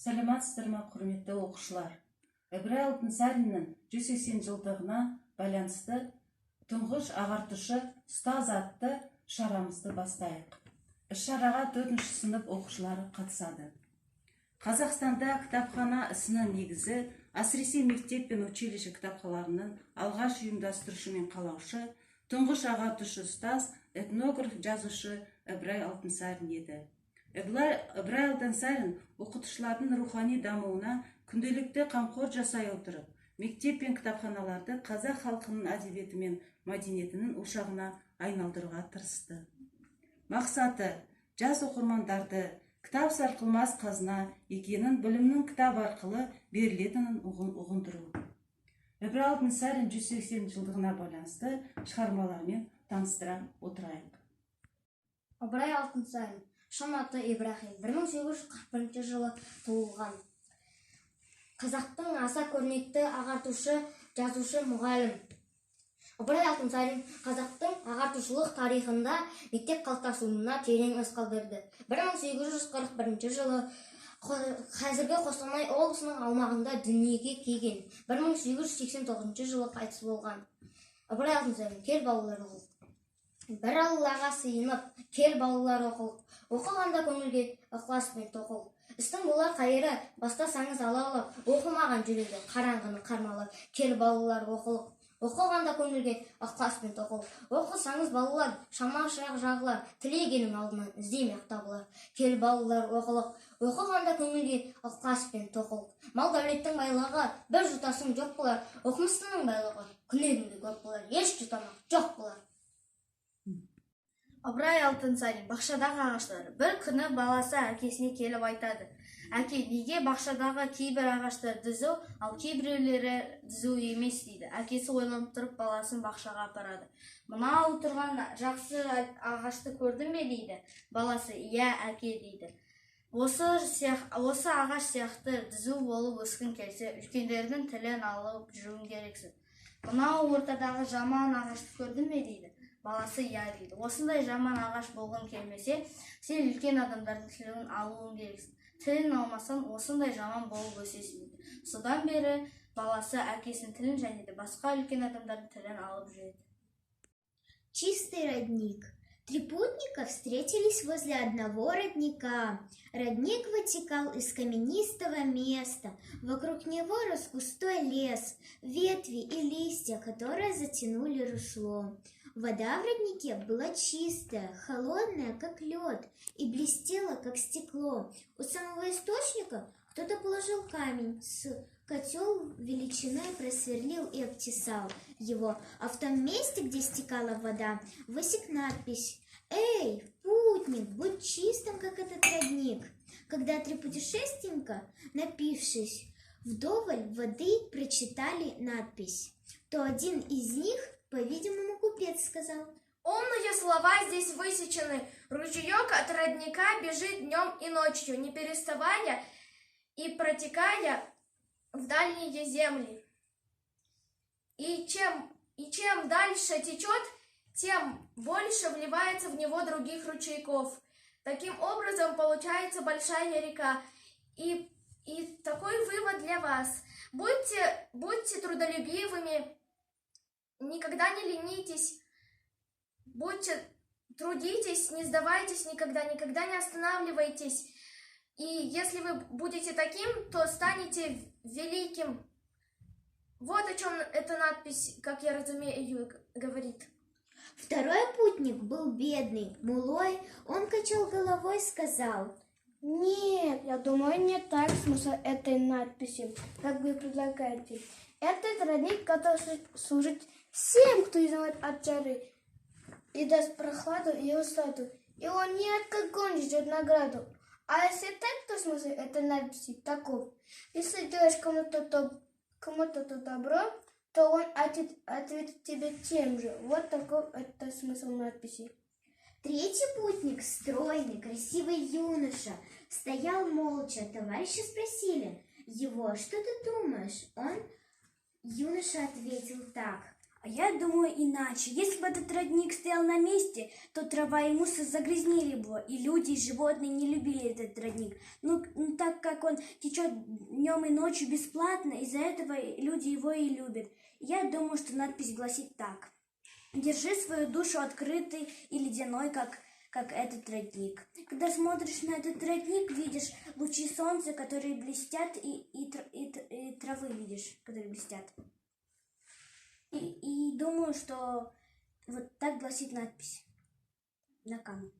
Сәлеметсіздер ме, құрметті оқушылар? Ибрай Алтынсариннің 180 жылдығына байланысты тұңғыш ағартушы ұстаз атты шарамызды бастайық. Іс-шараға 4-ші сынып оқушылары қатысады. Қазақстанда кітапхана ісінің негізі әсіресе мектеп пен училище кітапханаларының алғаш ұйымдастырушы мен қалаушы, тұңғыш ағартушы ұстаз, этнограф, жазушы Ибрай Алтынсарин еді. Ибрай Алтынсарин оқытушылардың рухани дамуына күнделікті қамқор жасай отырып, мектеп пен кітапханаларды қазақ халқының әдебиеті мен мәдениетінің ошағына айналдыруға тырысты. Мақсаты жас оқырмандарды кітап сарқылмас қазына екенін, білімнің кітап арқылы берілетінін ұғындыру. Ибрай Алтынсарин 180 жылдығына байланысты шығармаларымен таныстыра отырайық. Ибрай Алтынсарин, шын аты Ибрахим, 1841 жылы туылған. Қазақтың аса көрнекті ағартушы, жазушы, мұғалім. Ибрай Алтынсарин қазақтың ағартушылық тарихында мектеп қалыптасуына терең із қалдырды. 1841 жылы қазіргі Қостанай облысының аумағында дүниеге келген. 1889 жылы қайтыс болған. Ибрай Алтынсарин, кел балалар оқылық. Бір Аллаға сыйынып, кел балалар оқылық. Оқығанда көңілге ықыласпен тоқыл. Істің болар қайыры, бастасаңыз алалап, оқымаған жүрегі қараңғыны қармалап, кел балалар оқылық. Оқығанда көңілге ықыласпен тоқыл. Оқысаңыз балалар, шама шырақ жағылар, тілегенің алдынан іздемек табылар. Кел балалар оқылық. Оқығанда көңілге ықыласпен тоқыл. Мал дәулеттің байлығы бір жұтасың жоқ болар, оқымыстының байлығы күнегіңде көп болар, еш жұтамақ жоқ болар. Ибрай Алтынсарин, бақшадағы ағаштар. Бір күні баласы әкесіне келіп айтады: әке, неге бақшадағы кейбір ағаштар түзу, ал кейбіреулері түзу емес дейді. Әкесі ойланып тұрып баласын бақшаға апарады. Мына отырған жақсы ағашты көрдің бе дейді. Баласы: иә, әке дейді. Осы ағаш сияқты түзу болып өскің келсе, үлкендердің тілін алып жүруің керексің. Мынау ортадағы жаман ағашты көрдің бе дейді. Баласы: иә дейді. Осындай жаман ағаш болғың келмесе, сен үлкен адамдардың тілін алуың керексің. Тілін алмасаң, осындай жаман болып өсесің дейді. Содан бері баласы әкесінің тілін және де басқа үлкен адамдардың тілін алып жүреді. Чистый родник. Три путника встретились возле одного родника. Родник вытекал из каменистого места. Вокруг него рос густой лес, ветви и листья, которые затянули русло. Вода в роднике была чистая, холодная, как лед, и блестела, как стекло. У самого источника кто-то положил камень, с котел величиной просверлил и обтесал его, а в том месте, где стекала вода, высек надпись: «Эй, путник, будь чистым, как этот родник». Когда три путешественника, напившись вдоволь воды, прочитали надпись, то один из них, по-видимому, купец, сказал: «Умные слова здесь высечены. Ручеек от родника бежит днем и ночью, не переставая и протекая в дальние земли. И чем дальше течет, тем больше вливается в него других ручейков. Таким образом получается большая река. И такой вывод для вас. Будьте трудолюбивыми, никогда не ленитесь, трудитесь, не сдавайтесь никогда не останавливайтесь. И если вы будете таким, то станете великим». Вот о чем эта надпись, как я разумею, говорит. Второй путник был бедный, мулой. Он качал головой и сказал: «Нет, я думаю, не так смысл этой надписи, как вы предлагаете. Этот родник, который служит всем, кто изнывает от жары, и даст прохладу и усладу, и он не от какой ждет награду. А если так, то смысл этой надписи таков: если делаешь кому-то добро, то он ответит тебе тем же». Вот такой это смысл надписи. Третий путник, стройный, красивый юноша, стоял молча. Товарищи спросили его: «Что ты думаешь?» Юноша ответил так: А я думаю иначе. Если бы этот родник стоял на месте, то трава и мусор загрязнили бы его, и люди, и животные не любили этот родник. Ну, так как он течет днем и ночью бесплатно, из-за этого люди его и любят. Я думаю, что надпись гласит так. Держи свою душу открытой и ледяной, как этот родник. Когда смотришь на этот родник, видишь лучи солнца, которые блестят, и травы видишь, которые блестят. И думаю, что вот так гласит надпись на камне.